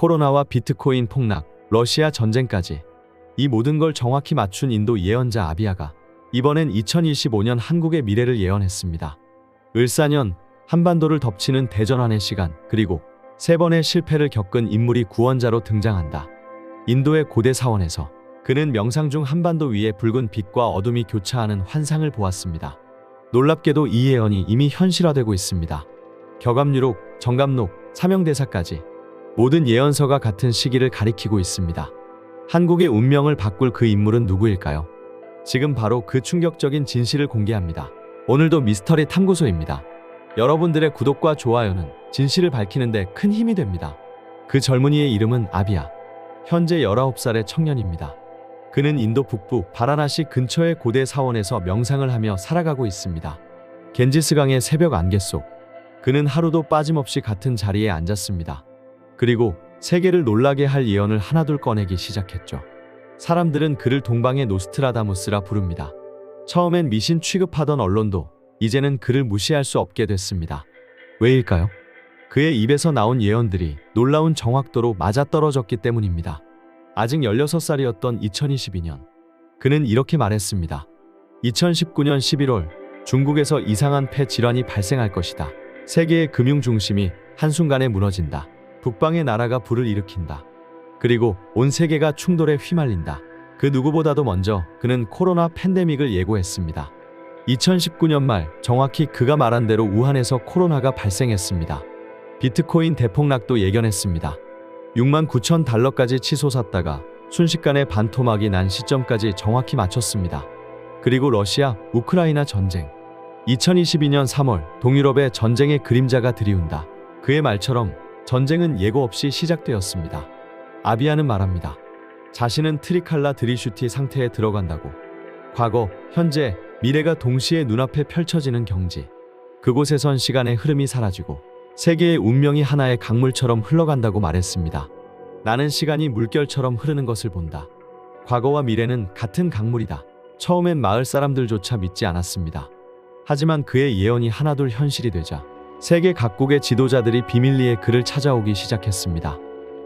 코로나와 비트코인 폭락, 러시아 전쟁까지 이 모든 걸 정확히 맞춘 인도 예언자 아비아가 이번엔 2025년 한국의 미래를 예언했습니다. 을사년, 한반도를 덮치는 대전환의 시간, 그리고 3번의 실패를 겪은 인물이 구원자로 등장한다. 인도의 고대 사원에서 그는 명상 중 한반도 위에 붉은 빛과 어둠이 교차하는 환상을 보았습니다. 놀랍게도 이 예언이 이미 현실화되고 있습니다. 격암유록, 정감록, 사명대사까지 모든 예언서가 같은 시기를 가리키고 있습니다. 한국의 운명을 바꿀 그 인물은 누구일까요? 지금 바로 그 충격적인 진실을 공개합니다. 오늘도 미스터리 탐구소입니다. 여러분들의 구독과 좋아요는 진실을 밝히는 데 큰 힘이 됩니다. 그 젊은이의 이름은 아비아. 현재 19살의 청년입니다. 그는 인도 북부 바라나시 근처의 고대 사원에서 명상을 하며 살아가고 있습니다. 겐지스강의 새벽 안개 속 그는 하루도 빠짐없이 같은 자리에 앉았습니다. 그리고 세계를 놀라게 할 예언을 하나둘 꺼내기 시작했죠. 사람들은 그를 동방의 노스트라다무스라 부릅니다. 처음엔 미신 취급하던 언론도 이제는 그를 무시할 수 없게 됐습니다. 왜일까요? 그의 입에서 나온 예언들이 놀라운 정확도로 맞아떨어졌기 때문입니다. 아직 16살이었던 2022년, 그는 이렇게 말했습니다. 2019년 11월, 중국에서 이상한 폐 질환이 발생할 것이다. 세계의 금융 중심이 한순간에 무너진다. 북방의 나라가 불을 일으킨다. 그리고 온 세계가 충돌에 휘말린다. 그 누구보다도 먼저 그는 코로나 팬데믹을 예고했습니다. 2019년 말 정확히 그가 말한 대로 우한에서 코로나가 발생했습니다. 비트코인 대폭락도 예견했습니다. 69,000달러까지 치솟았다가 순식간에 반토막이 난 시점까지 정확히 맞췄습니다. 그리고 러시아, 우크라이나 전쟁. 2022년 3월 동유럽의 전쟁의 그림자가 드리운다. 그의 말처럼 전쟁은 예고 없이 시작되었습니다. 아비아는 말합니다. 자신은 트리칼라 드리슈티 상태에 들어간다고. 과거, 현재, 미래가 동시에 눈앞에 펼쳐지는 경지. 그곳에선 시간의 흐름이 사라지고 세계의 운명이 하나의 강물처럼 흘러간다고 말했습니다. 나는 시간이 물결처럼 흐르는 것을 본다. 과거와 미래는 같은 강물이다. 처음엔 마을 사람들조차 믿지 않았습니다. 하지만 그의 예언이 하나둘 현실이 되자 세계 각국의 지도자들이 비밀리에 그를 찾아오기 시작했습니다.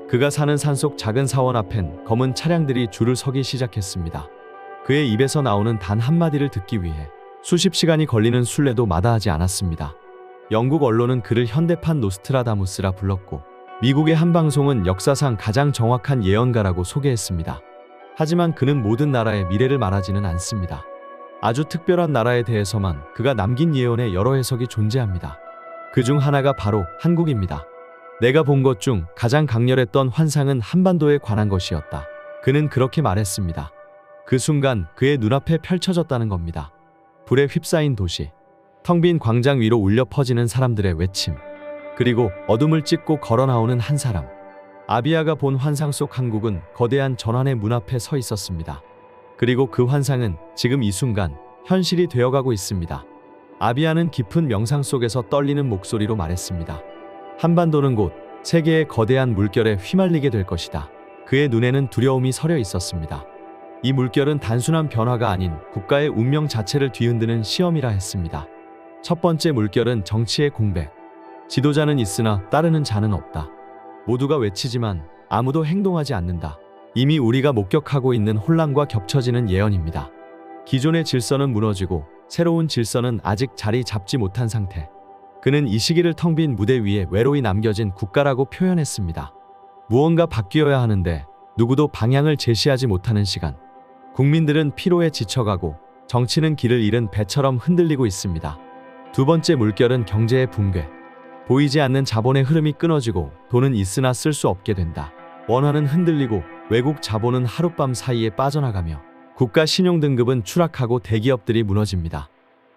그가 사는 산속 작은 사원 앞엔 검은 차량들이 줄을 서기 시작했습니다. 그의 입에서 나오는 단 한마디를 듣기 위해 수십 시간이 걸리는 순례도 마다하지 않았습니다. 영국 언론은 그를 현대판 노스트라다무스라 불렀고 미국의 한 방송은 역사상 가장 정확한 예언가라고 소개했습니다. 하지만 그는 모든 나라의 미래를 말하지는 않습니다. 아주 특별한 나라에 대해서만 그가 남긴 예언의 여러 해석이 존재합니다. 그 중 하나가 바로 한국입니다. 내가 본 것 중 가장 강렬했던 환상은 한반도에 관한 것이었다. 그는 그렇게 말했습니다. 그 순간 그의 눈앞에 펼쳐졌다는 겁니다. 불에 휩싸인 도시, 텅 빈 광장 위로 울려 퍼지는 사람들의 외침, 그리고 어둠을 찢고 걸어 나오는 한 사람. 아비아가 본 환상 속 한국은 거대한 전환의 문 앞에 서 있었습니다. 그리고 그 환상은 지금 이 순간 현실이 되어가고 있습니다. 아비아는 깊은 명상 속에서 떨리는 목소리로 말했습니다. 한반도는 곧 세계의 거대한 물결에 휘말리게 될 것이다. 그의 눈에는 두려움이 서려 있었습니다. 이 물결은 단순한 변화가 아닌 국가의 운명 자체를 뒤흔드는 시험이라 했습니다. 첫 번째 물결은 정치의 공백. 지도자는 있으나 따르는 자는 없다. 모두가 외치지만 아무도 행동하지 않는다. 이미 우리가 목격하고 있는 혼란과 겹쳐지는 예언입니다. 기존의 질서는 무너지고 새로운 질서는 아직 자리 잡지 못한 상태. 그는 이 시기를 텅 빈 무대 위에 외로이 남겨진 국가라고 표현했습니다. 무언가 바뀌어야 하는데 누구도 방향을 제시하지 못하는 시간. 국민들은 피로에 지쳐가고 정치는 길을 잃은 배처럼 흔들리고 있습니다. 두 번째 물결은 경제의 붕괴. 보이지 않는 자본의 흐름이 끊어지고 돈은 있으나 쓸 수 없게 된다. 원화는 흔들리고 외국 자본은 하룻밤 사이에 빠져나가며 국가 신용 등급은 추락하고 대기업들이 무너집니다.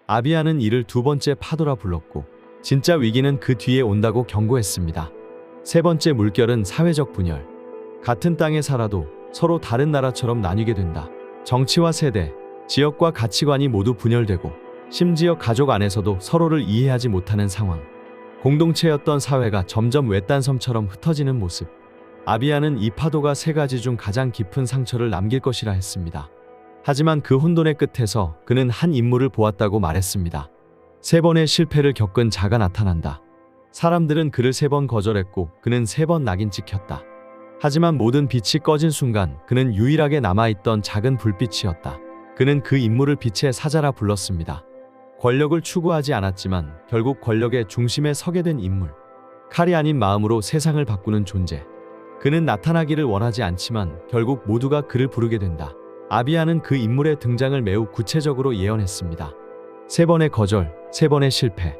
아비아는 이를 두 번째 파도라 불렀고 진짜 위기는 그 뒤에 온다고 경고했습니다. 세 번째 물결은 사회적 분열. 같은 땅에 살아도 서로 다른 나라처럼 나뉘게 된다. 정치와 세대, 지역과 가치관이 모두 분열되고 심지어 가족 안에서도 서로를 이해하지 못하는 상황. 공동체였던 사회가 점점 외딴 섬처럼 흩어지는 모습. 아비아는 이 파도가 세 가지 중 가장 깊은 상처를 남길 것이라 했습니다. 하지만 그 혼돈의 끝에서 그는 한 인물을 보았다고 말했습니다. 3번의 실패를 겪은 자가 나타난다. 사람들은 그를 3번 거절했고 그는 3번 낙인 찍혔다. 하지만 모든 빛이 꺼진 순간 그는 유일하게 남아있던 작은 불빛이었다. 그는 그 인물을 빛의 사자라 불렀습니다. 권력을 추구하지 않았지만 결국 권력의 중심에 서게 된 인물. 칼이 아닌 마음으로 세상을 바꾸는 존재. 그는 나타나기를 원하지 않지만 결국 모두가 그를 부르게 된다. 아비아는 그 인물의 등장을 매우 구체적으로 예언했습니다. 3번의 거절, 3번의 실패.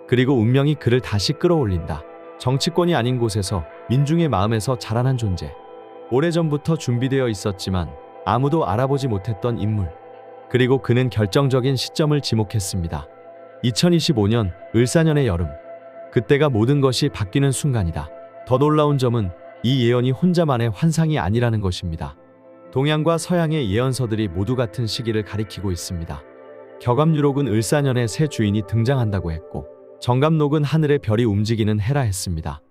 그리고 운명이 그를 다시 끌어올린다. 정치권이 아닌 곳에서 민중의 마음에서 자라난 존재. 오래전부터 준비되어 있었지만 아무도 알아보지 못했던 인물. 그리고 그는 결정적인 시점을 지목했습니다. 2025년 을사년의 여름. 그때가 모든 것이 바뀌는 순간이다. 더 놀라운 점은 이 예언이 혼자만의 환상이 아니라는 것입니다. 동양과 서양의 예언서들이 모두 같은 시기를 가리키고 있습니다. 격암유록은 을사년에 새 주인이 등장한다고 했고, 정갑록은 하늘의 별이 움직이는 해라 했습니다.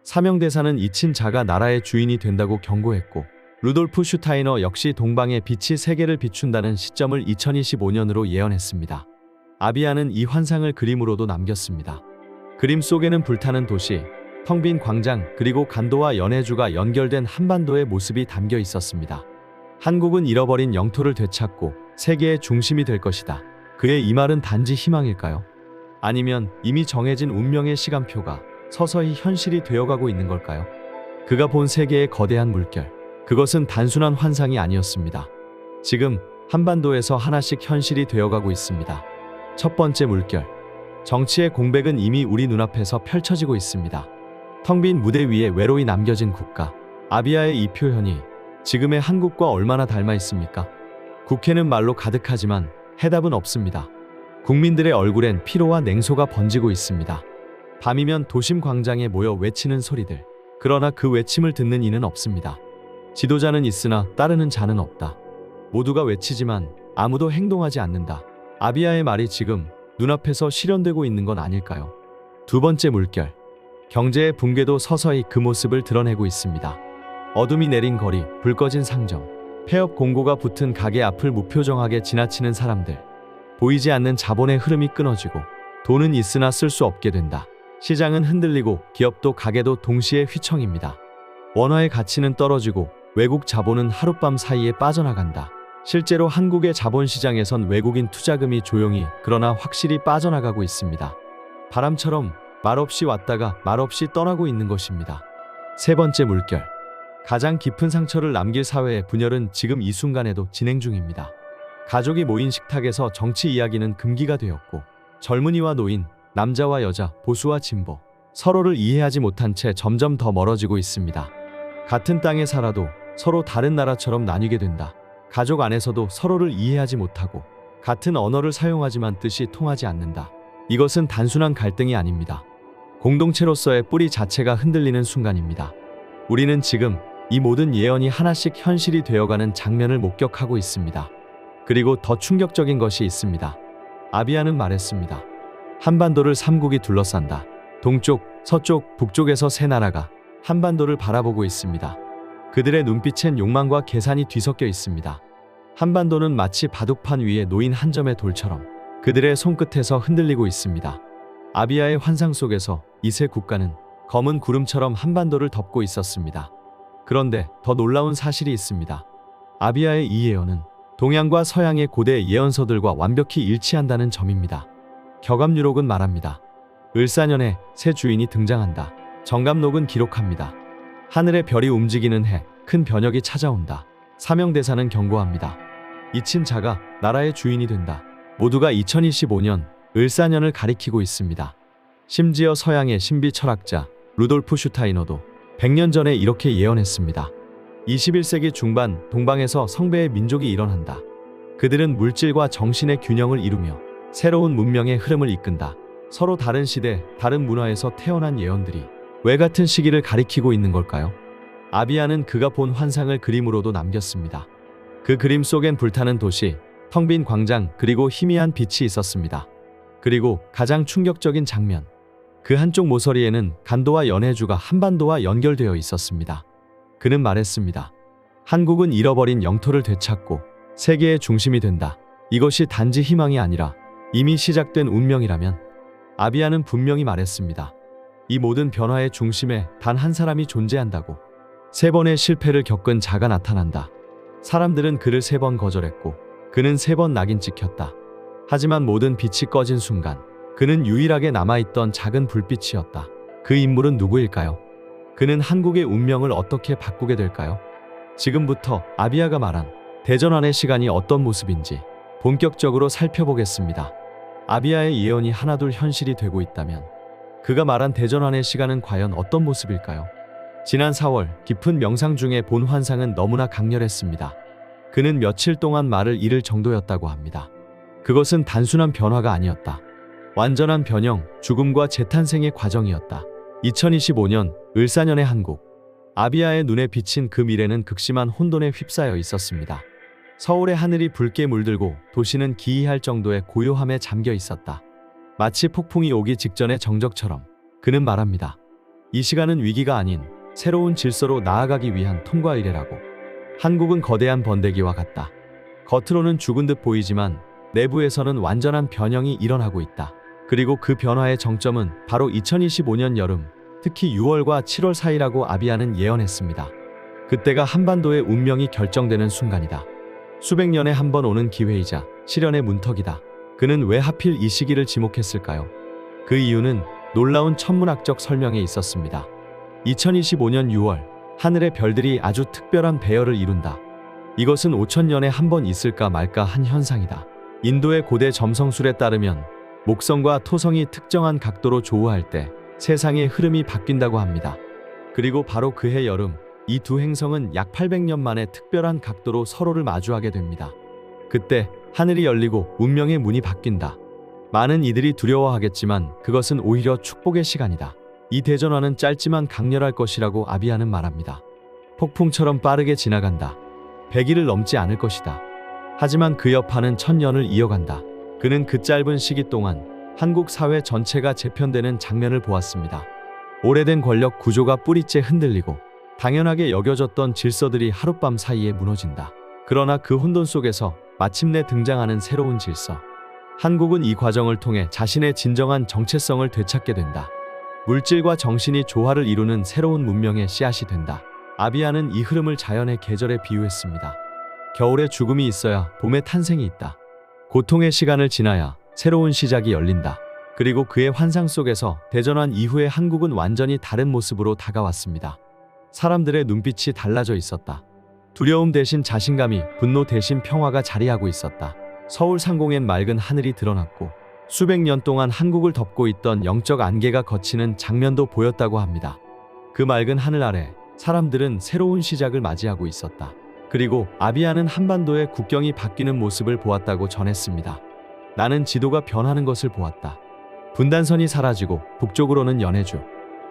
사명대사는 잊힌 자가 나라의 주인이 된다고 경고했고, 루돌프 슈타이너 역시 동방의 빛이 세계를 비춘다는 시점을 2025년으로 예언했습니다. 아비아는 이 환상을 그림으로도 남겼습니다. 그림 속에는 불타는 도시, 텅 빈 광장, 그리고 간도와 연해주가 연결된 한반도의 모습이 담겨 있었습니다. 한국은 잃어버린 영토를 되찾고 세계의 중심이 될 것이다. 그의 이 말은 단지 희망일까요? 아니면 이미 정해진 운명의 시간표가 서서히 현실이 되어가고 있는 걸까요? 그가 본 세계의 거대한 물결, 그것은 단순한 환상이 아니었습니다. 지금 한반도에서 하나씩 현실이 되어가고 있습니다. 첫 번째 물결. 정치의 공백은 이미 우리 눈앞에서 펼쳐지고 있습니다. 텅 빈 무대 위에 외로이 남겨진 국가. 아비아의 이 표현이 지금의 한국과 얼마나 닮아 있습니까? 국회는 말로 가득하지만 해답은 없습니다. 국민들의 얼굴엔 피로와 냉소가 번지고 있습니다. 밤이면 도심 광장에 모여 외치는 소리들. 그러나 그 외침을 듣는 이는 없습니다. 지도자는 있으나 따르는 자는 없다. 모두가 외치지만 아무도 행동하지 않는다. 아비아의 말이 지금 눈앞에서 실현되고 있는 건 아닐까요? 두 번째 물결. 경제의 붕괴도 서서히 그 모습을 드러내고 있습니다. 어둠이 내린 거리, 불 꺼진 상점, 폐업 공고가 붙은 가게 앞을 무표정하게 지나치는 사람들. 보이지 않는 자본의 흐름이 끊어지고 돈은 있으나 쓸 수 없게 된다. 시장은 흔들리고 기업도 가게도 동시에 휘청입니다. 원화의 가치는 떨어지고 외국 자본은 하룻밤 사이에 빠져나간다. 실제로 한국의 자본시장에선 외국인 투자금이 조용히 그러나 확실히 빠져나가고 있습니다. 바람처럼 말없이 왔다가 말없이 떠나고 있는 것입니다. 세 번째 물결. 가장 깊은 상처를 남길 사회의 분열은 지금 이 순간에도 진행 중입니다. 가족이 모인 식탁에서 정치 이야기는 금기가 되었고, 젊은이와 노인, 남자와 여자, 보수와 진보, 서로를 이해하지 못한 채 점점 더 멀어지고 있습니다. 같은 땅에 살아도 서로 다른 나라처럼 나뉘게 된다. 가족 안에서도 서로를 이해하지 못하고 같은 언어를 사용하지만 뜻이 통하지 않는다. 이것은 단순한 갈등이 아닙니다. 공동체로서의 뿌리 자체가 흔들리는 순간입니다. 우리는 지금 이 모든 예언이 하나씩 현실이 되어가는 장면을 목격하고 있습니다. 그리고 더 충격적인 것이 있습니다. 아비아는 말했습니다. 한반도를 삼국이 둘러싼다. 동쪽, 서쪽, 북쪽에서 세 나라가 한반도를 바라보고 있습니다. 그들의 눈빛엔 욕망과 계산이 뒤섞여 있습니다. 한반도는 마치 바둑판 위에 놓인 한 점의 돌처럼 그들의 손끝에서 흔들리고 있습니다. 아비아의 환상 속에서 이 세 국가는 검은 구름처럼 한반도를 덮고 있었습니다. 그런데 더 놀라운 사실이 있습니다. 아비아의 이 예언은 동양과 서양의 고대 예언서들과 완벽히 일치한다는 점입니다. 격암유록은 말합니다. 을사년에 새 주인이 등장한다. 정갑록은 기록합니다. 하늘의 별이 움직이는 해, 큰 변혁이 찾아온다. 사명대사는 경고합니다. 잊힌 자가 나라의 주인이 된다. 모두가 2025년 을사년을 가리키고 있습니다. 심지어 서양의 신비 철학자 루돌프 슈타이너도 100년 전에 이렇게 예언했습니다. 21세기 중반 동방에서 성배의 민족이 일어난다. 그들은 물질과 정신의 균형을 이루며 새로운 문명의 흐름을 이끈다. 서로 다른 시대, 다른 문화에서 태어난 예언들이 왜 같은 시기를 가리키고 있는 걸까요? 아비아는 그가 본 환상을 그림으로도 남겼습니다. 그 그림 속엔 불타는 도시, 텅 빈 광장, 그리고 희미한 빛이 있었습니다. 그리고 가장 충격적인 장면. 그 한쪽 모서리에는 간도와 연해주가 한반도와 연결되어 있었습니다. 그는 말했습니다. 한국은 잃어버린 영토를 되찾고 세계의 중심이 된다. 이것이 단지 희망이 아니라 이미 시작된 운명이라면. 아비아는 분명히 말했습니다. 이 모든 변화의 중심에 단 한 사람이 존재한다고. 3번의 실패를 겪은 자가 나타난다. 사람들은 그를 3번 거절했고 그는 3번 낙인 찍혔다. 하지만 모든 빛이 꺼진 순간 그는 유일하게 남아있던 작은 불빛이었다. 그 인물은 누구일까요? 그는 한국의 운명을 어떻게 바꾸게 될까요? 지금부터 아비아가 말한 대전환의 시간이 어떤 모습인지 본격적으로 살펴보겠습니다. 아비아의 예언이 하나둘 현실이 되고 있다면 그가 말한 대전환의 시간은 과연 어떤 모습일까요? 지난 4월 깊은 명상 중에 본 환상은 너무나 강렬했습니다. 그는 며칠 동안 말을 잃을 정도였다고 합니다. 그것은 단순한 변화가 아니었다. 완전한 변형, 죽음과 재탄생의 과정이었다. 2025년 을사년의 한국. 아비아의 눈에 비친 그 미래는 극심한 혼돈에 휩싸여 있었습니다. 서울의 하늘이 붉게 물들고 도시는 기이할 정도의 고요함에 잠겨 있었다. 마치 폭풍이 오기 직전의 정적처럼 그는 말합니다. 이 시간은 위기가 아닌 새로운 질서로 나아가기 위한 통과이래라고. 한국은 거대한 번데기와 같다. 겉으로는 죽은 듯 보이지만 내부에서는 완전한 변형이 일어나고 있다. 그리고 그 변화의 정점은 바로 2025년 여름, 특히 6월과 7월 사이라고 아비아는 예언했습니다. 그때가 한반도의 운명이 결정되는 순간이다. 수백 년에 한 번 오는 기회이자 시련의 문턱이다. 그는 왜 하필 이 시기를 지목했을까요? 그 이유는 놀라운 천문학적 설명에 있었습니다. 2025년 6월, 하늘의 별들이 아주 특별한 배열을 이룬다. 이것은 5천년에 한 번 있을까 말까 한 현상이다. 인도의 고대 점성술에 따르면 목성과 토성이 특정한 각도로 조우할 때 세상의 흐름이 바뀐다고 합니다. 그리고 바로 그해 여름, 이 두 행성은 약 800년 만에 특별한 각도로 서로를 마주하게 됩니다. 그때 하늘이 열리고 운명의 문이 바뀐다. 많은 이들이 두려워하겠지만 그것은 오히려 축복의 시간이다. 이 대전환은 짧지만 강렬할 것이라고 아비아는 말합니다. 폭풍처럼 빠르게 지나간다. 100일을 넘지 않을 것이다. 하지만 그 여파는 1000년을 이어간다. 그는 그 짧은 시기 동안 한국 사회 전체가 재편되는 장면을 보았습니다. 오래된 권력 구조가 뿌리째 흔들리고 당연하게 여겨졌던 질서들이 하룻밤 사이에 무너진다. 그러나 그 혼돈 속에서 마침내 등장하는 새로운 질서. 한국은 이 과정을 통해 자신의 진정한 정체성을 되찾게 된다. 물질과 정신이 조화를 이루는 새로운 문명의 씨앗이 된다. 아비아는 이 흐름을 자연의 계절에 비유했습니다. 겨울에 죽음이 있어야 봄에 탄생이 있다. 고통의 시간을 지나야 새로운 시작이 열린다. 그리고 그의 환상 속에서 대전환 이후의 한국은 완전히 다른 모습으로 다가왔습니다. 사람들의 눈빛이 달라져 있었다. 두려움 대신 자신감이, 분노 대신 평화가 자리하고 있었다. 서울 상공엔 맑은 하늘이 드러났고 수백 년 동안 한국을 덮고 있던 영적 안개가 걷히는 장면도 보였다고 합니다. 그 맑은 하늘 아래 사람들은 새로운 시작을 맞이하고 있었다. 그리고 아비아는 한반도의 국경이 바뀌는 모습을 보았다고 전했습니다. 나는 지도가 변하는 것을 보았다. 분단선이 사라지고 북쪽으로는 연해주,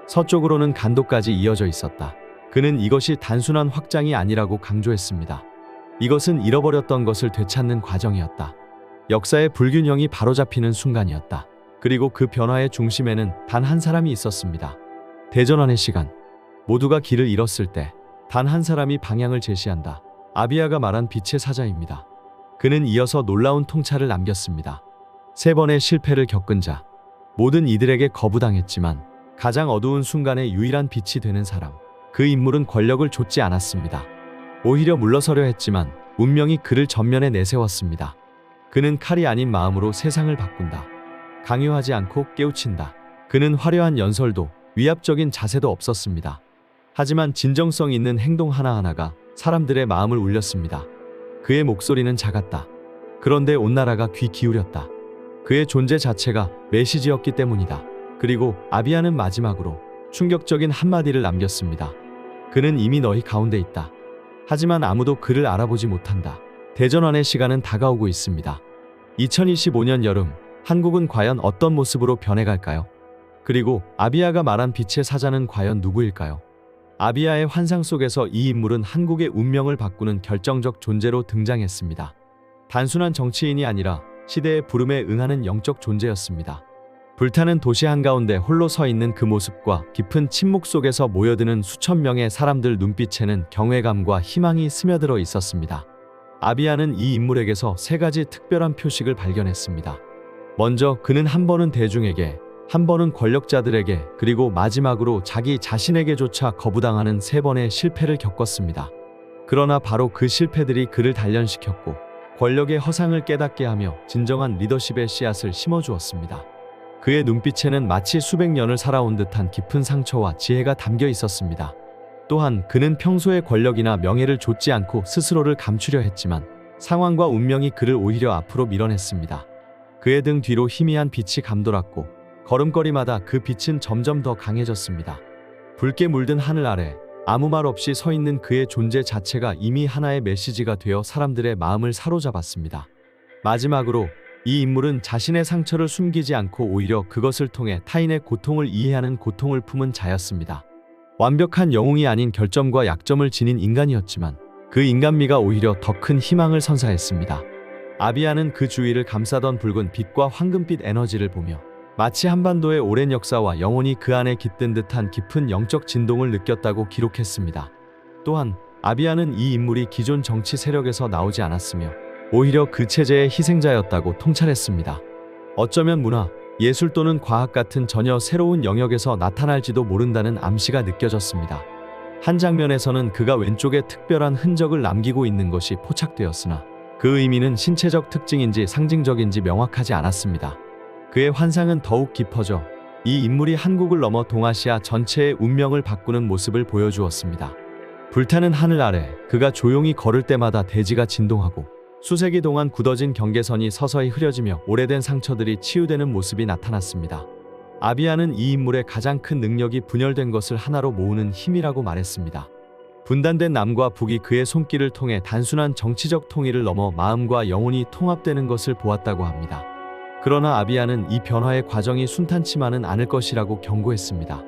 서쪽으로는 간도까지 이어져 있었다. 그는 이것이 단순한 확장이 아니라고 강조했습니다. 이것은 잃어버렸던 것을 되찾는 과정이었다. 역사의 불균형이 바로잡히는 순간이었다. 그리고 그 변화의 중심에는 단 한 사람이 있었습니다. 대전환의 시간. 모두가 길을 잃었을 때 단 한 사람이 방향을 제시한다. 아비아가 말한 빛의 사자입니다. 그는 이어서 놀라운 통찰을 남겼습니다. 3번의 실패를 겪은 자. 모든 이들에게 거부당했지만 가장 어두운 순간에 유일한 빛이 되는 사람. 그 인물은 권력을 좇지 않았습니다. 오히려 물러서려 했지만 운명이 그를 전면에 내세웠습니다. 그는 칼이 아닌 마음으로 세상을 바꾼다. 강요하지 않고 깨우친다. 그는 화려한 연설도 위압적인 자세도 없었습니다. 하지만 진정성 있는 행동 하나하나가 사람들의 마음을 울렸습니다. 그의 목소리는 작았다. 그런데 온 나라가 귀 기울였다. 그의 존재 자체가 메시지였기 때문이다. 그리고 아비아는 마지막으로 충격적인 한마디를 남겼습니다. 그는 이미 너희 가운데 있다. 하지만 아무도 그를 알아보지 못한다. 대전환의 시간은 다가오고 있습니다. 2025년 여름, 한국은 과연 어떤 모습으로 변해갈까요? 그리고 아비아가 말한 빛의 사자는 과연 누구일까요? 아비아의 환상 속에서 이 인물은 한국의 운명을 바꾸는 결정적 존재로 등장했습니다. 단순한 정치인이 아니라 시대의 부름에 응하는 영적 존재였습니다. 불타는 도시 한가운데 홀로 서 있는 그 모습과 깊은 침묵 속에서 모여드는 수천 명의 사람들 눈빛에는 경외감과 희망이 스며들어 있었습니다. 아비아는 이 인물에게서 3가지 특별한 표식을 발견했습니다. 먼저 그는 한 번은 대중에게 한 번은 권력자들에게, 그리고 마지막으로 자기 자신에게조차 거부당하는 3번의 실패를 겪었습니다. 그러나 바로 그 실패들이 그를 단련시켰고 권력의 허상을 깨닫게 하며 진정한 리더십의 씨앗을 심어주었습니다. 그의 눈빛에는 마치 수백 년을 살아온 듯한 깊은 상처와 지혜가 담겨 있었습니다. 또한 그는 평소에 권력이나 명예를 좇지 않고 스스로를 감추려 했지만 상황과 운명이 그를 오히려 앞으로 밀어냈습니다. 그의 등 뒤로 희미한 빛이 감돌았고 걸음걸이마다 그 빛은 점점 더 강해졌습니다. 붉게 물든 하늘 아래 아무 말 없이 서 있는 그의 존재 자체가 이미 하나의 메시지가 되어 사람들의 마음을 사로잡았습니다. 마지막으로 이 인물은 자신의 상처를 숨기지 않고 오히려 그것을 통해 타인의 고통을 이해하는 고통을 품은 자였습니다. 완벽한 영웅이 아닌 결점과 약점을 지닌 인간이었지만 그 인간미가 오히려 더 큰 희망을 선사했습니다. 아비아는 그 주위를 감싸던 붉은 빛과 황금빛 에너지를 보며 마치 한반도의 오랜 역사와 영혼이 그 안에 깃든 듯한 깊은 영적 진동을 느꼈다고 기록했습니다. 또한 아비아는 이 인물이 기존 정치 세력에서 나오지 않았으며 오히려 그 체제의 희생자였다고 통찰했습니다. 어쩌면 문화, 예술 또는 과학 같은 전혀 새로운 영역에서 나타날지도 모른다는 암시가 느껴졌습니다. 한 장면에서는 그가 왼쪽에 특별한 흔적을 남기고 있는 것이 포착되었으나 그 의미는 신체적 특징인지 상징적인지 명확하지 않았습니다. 그의 환상은 더욱 깊어져 이 인물이 한국을 넘어 동아시아 전체의 운명을 바꾸는 모습을 보여주었습니다. 불타는 하늘 아래 그가 조용히 걸을 때마다 대지가 진동하고 수세기 동안 굳어진 경계선이 서서히 흐려지며 오래된 상처들이 치유되는 모습이 나타났습니다. 아비아는 이 인물의 가장 큰 능력이 분열된 것을 하나로 모으는 힘이라고 말했습니다. 분단된 남과 북이 그의 손길을 통해 단순한 정치적 통일을 넘어 마음과 영혼이 통합되는 것을 보았다고 합니다. 그러나 아비아는 이 변화의 과정이 순탄치만은 않을 것이라고 경고했습니다.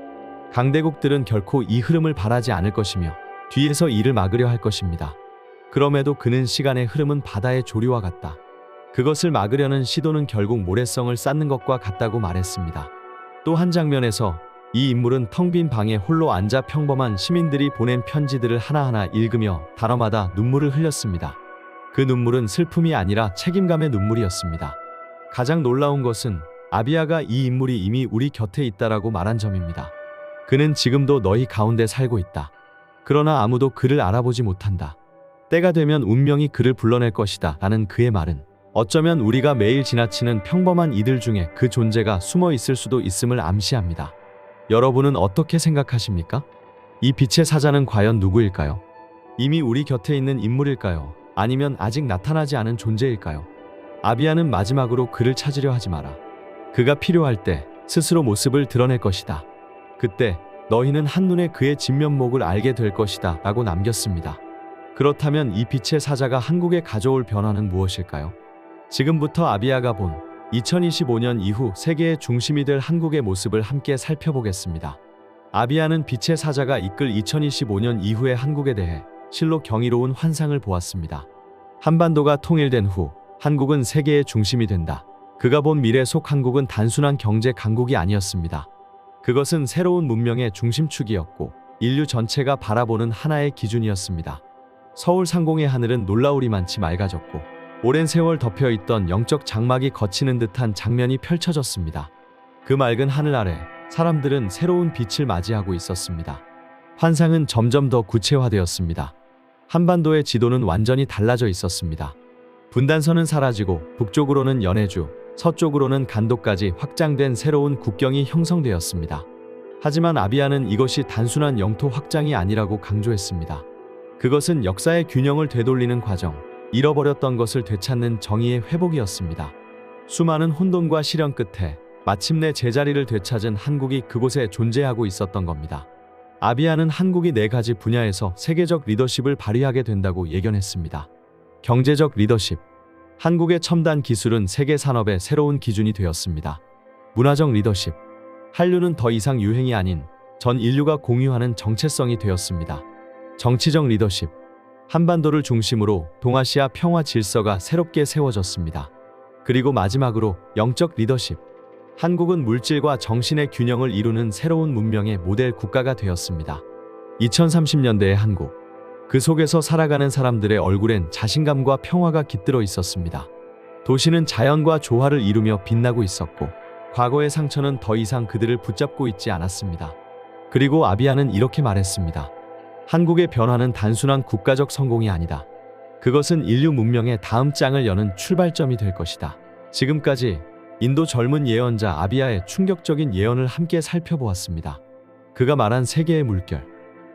강대국들은 결코 이 흐름을 바라지 않을 것이며 뒤에서 이를 막으려 할 것입니다. 그럼에도 그는 시간의 흐름은 바다의 조류와 같다. 그것을 막으려는 시도는 결국 모래성을 쌓는 것과 같다고 말했습니다. 또 한 장면에서 이 인물은 텅 빈 방에 홀로 앉아 평범한 시민들이 보낸 편지들을 하나하나 읽으며 단어마다 눈물을 흘렸습니다. 그 눈물은 슬픔이 아니라 책임감의 눈물이었습니다. 가장 놀라운 것은 아비아가 이 인물이 이미 우리 곁에 있다라고 말한 점입니다. 그는 지금도 너희 가운데 살고 있다. 그러나 아무도 그를 알아보지 못한다. 때가 되면 운명이 그를 불러낼 것이다 라는 그의 말은 어쩌면 우리가 매일 지나치는 평범한 이들 중에 그 존재가 숨어 있을 수도 있음을 암시합니다. 여러분은 어떻게 생각하십니까? 이 빛의 사자는 과연 누구일까요? 이미 우리 곁에 있는 인물일까요? 아니면 아직 나타나지 않은 존재일까요? 아비아는 마지막으로 그를 찾으려 하지 마라. 그가 필요할 때 스스로 모습을 드러낼 것이다. 그때 너희는 한눈에 그의 진면목을 알게 될 것이다 라고 남겼습니다. 그렇다면 이 빛의 사자가 한국에 가져올 변화는 무엇일까요? 지금부터 아비아가 본 2025년 이후 세계의 중심이 될 한국의 모습을 함께 살펴보겠습니다. 아비아는 빛의 사자가 이끌 2025년 이후의 한국에 대해 실로 경이로운 환상을 보았습니다. 한반도가 통일된 후 한국은 세계의 중심이 된다. 그가 본 미래 속 한국은 단순한 경제 강국이 아니었습니다. 그것은 새로운 문명의 중심축이었고 인류 전체가 바라보는 하나의 기준이었습니다. 서울 상공의 하늘은 놀라우리만치 맑아졌고 오랜 세월 덮여있던 영적 장막이 걷히는 듯한 장면이 펼쳐졌습니다. 그 맑은 하늘 아래 사람들은 새로운 빛을 맞이하고 있었습니다. 환상은 점점 더 구체화되었습니다. 한반도의 지도는 완전히 달라져 있었습니다. 분단선은 사라지고 북쪽으로는 연해주, 서쪽으로는 간도까지 확장된 새로운 국경이 형성되었습니다. 하지만 아비아는 이것이 단순한 영토 확장이 아니라고 강조했습니다. 그것은 역사의 균형을 되돌리는 과정, 잃어버렸던 것을 되찾는 정의의 회복이었습니다. 수많은 혼돈과 시련 끝에 마침내 제자리를 되찾은 한국이 그곳에 존재하고 있었던 겁니다. 아비아는 한국이 4가지 분야에서 세계적 리더십을 발휘하게 된다고 예견했습니다. 경제적 리더십. 한국의 첨단 기술은 세계 산업의 새로운 기준이 되었습니다. 문화적 리더십. 한류는 더 이상 유행이 아닌 전 인류가 공유하는 정체성이 되었습니다. 정치적 리더십. 한반도를 중심으로 동아시아 평화 질서가 새롭게 세워졌습니다. 그리고 마지막으로 영적 리더십. 한국은 물질과 정신의 균형을 이루는 새로운 문명의 모델 국가가 되었습니다. 2030년대의 한국. 그 속에서 살아가는 사람들의 얼굴엔 자신감과 평화가 깃들어 있었습니다. 도시는 자연과 조화를 이루며 빛나고 있었고 과거의 상처는 더 이상 그들을 붙잡고 있지 않았습니다. 그리고 아비아는 이렇게 말했습니다. 한국의 변화는 단순한 국가적 성공이 아니다. 그것은 인류 문명의 다음 장을 여는 출발점이 될 것이다. 지금까지 인도 젊은 예언자 아비아의 충격적인 예언을 함께 살펴보았습니다. 그가 말한 세계의 물결,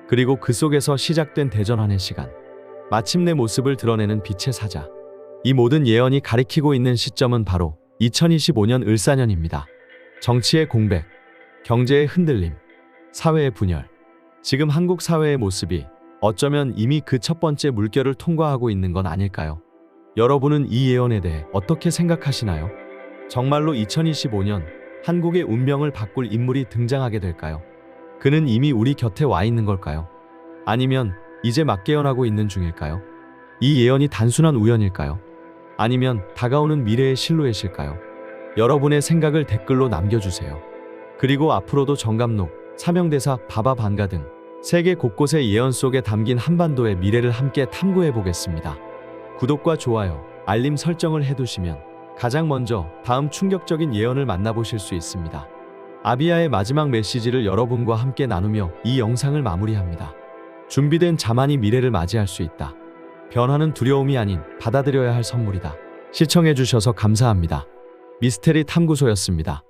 그리고 그 속에서 시작된 대전환의 시간, 마침내 모습을 드러내는 빛의 사자. 이 모든 예언이 가리키고 있는 시점은 바로 2025년 을사년입니다. 정치의 공백, 경제의 흔들림, 사회의 분열. 지금 한국 사회의 모습이 어쩌면 이미 그 첫 번째 물결을 통과하고 있는 건 아닐까요? 여러분은 이 예언에 대해 어떻게 생각하시나요? 정말로 2025년 한국의 운명을 바꿀 인물이 등장하게 될까요? 그는 이미 우리 곁에 와 있는 걸까요? 아니면 이제 막 깨어나고 있는 중일까요? 이 예언이 단순한 우연일까요? 아니면 다가오는 미래의 실루엣일까요? 여러분의 생각을 댓글로 남겨주세요. 그리고 앞으로도 정감록, 사명대사, 바바반가 등 세계 곳곳의 예언 속에 담긴 한반도의 미래를 함께 탐구해 보겠습니다. 구독과 좋아요, 알림 설정을 해두시면 가장 먼저 다음 충격적인 예언을 만나보실 수 있습니다. 아비아의 마지막 메시지를 여러분과 함께 나누며 이 영상을 마무리합니다. 준비된 자만이 미래를 맞이할 수 있다. 변화는 두려움이 아닌 받아들여야 할 선물이다. 시청해주셔서 감사합니다. 미스테리 탐구소였습니다.